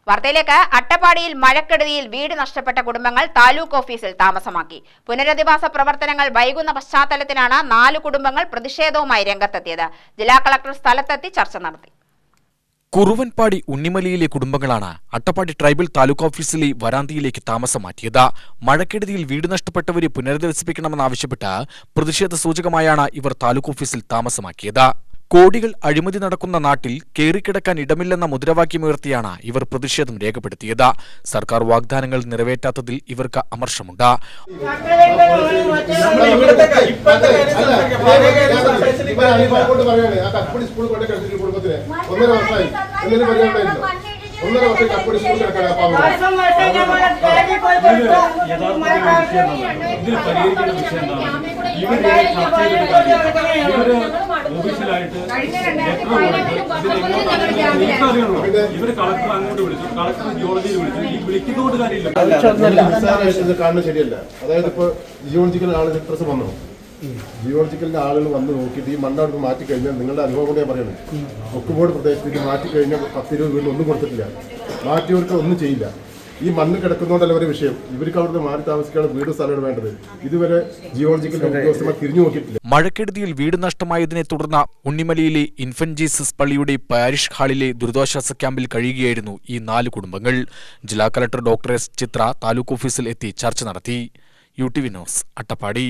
വാർത്തയിലേക്ക്. അട്ടപ്പാടിയിൽ മഴക്കെടുതിയിൽ വീട് നഷ്ടപ്പെട്ട കുടുംബങ്ങൾ താലൂക്ക് ഓഫീസിൽ താമസമാക്കി. പുനരധിവാസ പ്രവർത്തനങ്ങൾ വൈകുന്ന പശ്ചാത്തലത്തിലാണ് 4 കുടുംബങ്ങൾ പ്രതിഷേധവുമായി രംഗത്തെത്തിയത്. ജില്ലാ കളക്ടർ സ്ഥലത്തെത്തി ചർച്ച നടത്തി. കുറുവൻപാടി ഉണ്ണിമലയിലെ കുടുംബങ്ങളാണ് അട്ടപ്പാടി ട്രൈബൽ താലൂക്ക് ഓഫീസിലെ വരാന്തിയിലേക്ക് താമസം മാറ്റിയത്. മഴക്കെടുതിയിൽ വീട് നഷ്ടപ്പെട്ടവരെ പുനരധിവസിപ്പിക്കണമെന്നാവശ്യപ്പെട്ട് പ്രതിഷേധ സൂചകമായാണ് ഇവർ താലൂക്ക് ഓഫീസിൽ താമസമാക്കിയത്. കോടികൾ അഴിമതി നടക്കുന്ന നാട്ടിൽ കേറിക്കിടക്കാൻ ഇടമില്ലെന്ന മുദ്രാവാക്യമുയർത്തിയാണ് ഇവർ പ്രതിഷേധം രേഖപ്പെടുത്തിയത്. സർക്കാർ വാഗ്ദാനങ്ങൾ നിറവേറ്റാത്തതിൽ ഇവർക്ക് അമർഷമുണ്ട്. ഇവര് കളക്ടർ അങ്ങോട്ട് വിളിച്ചു, കളക്ടർ ജിയോളജിയിൽ വിളിച്ചു. ഈ വിളിക്കുന്നതുകൊണ്ട് കാര്യമില്ല. കാണുന്നത് ശരിയല്ല. അതായത് ഇപ്പൊ ജിയോളജിക്കൽ ആളുകൾ ഇത്ര വന്നു, ജിയോളജിക്കലിന്റെ ആളുകൾ വന്ന് നോക്കിയിട്ട് ഈ മണ്ണവിടെ മാറ്റി കഴിഞ്ഞാൽ നിങ്ങളുടെ അനുഭവം കൊണ്ട് ഞാൻ പറയുന്നത്, ഒക്കുബോർഡ് പ്രദേശത്തേക്ക് മാറ്റി കഴിഞ്ഞാൽ 10-20 വീട്ടിൽ ഒന്നും കൊടുത്തിട്ടില്ല, മാറ്റിയവർക്ക് ഒന്നും ചെയ്യില്ല. ഈ മണ്ണ് കിടക്കുന്നതുകൊണ്ടല്ല ഒരു വിഷയം. ഇവർക്ക് അവിടുന്ന് മാറി താമസിക്കാനുള്ള വീട് സ്ഥലമാണ് വേണ്ടത്. ഇതുവരെ ജിയോളജിക്കൽ ഉദ്യോഗസ്ഥന്മാർ തിരിഞ്ഞു നോക്കിയിട്ടില്ല. മഴക്കെടുതിയിൽ വീട് നഷ്ടമായതിനെ തുടർന്ന് ഉണ്ണിമലയിലെ ഇൻഫന്റ് ജീസസ് പള്ളിയുടെ പാരിഷ് ഹാളിലെ ദുരിതാശ്വാസ ക്യാമ്പിൽ കഴിയുകയായിരുന്നു ഈ 4 കുടുംബങ്ങൾ. ജില്ലാ കളക്ടർ ഡോക്ടർ എസ് ചിത്ര താലൂക്ക് ഓഫീസിൽ എത്തി ചർച്ച നടത്തി. UTV news, Attappadi.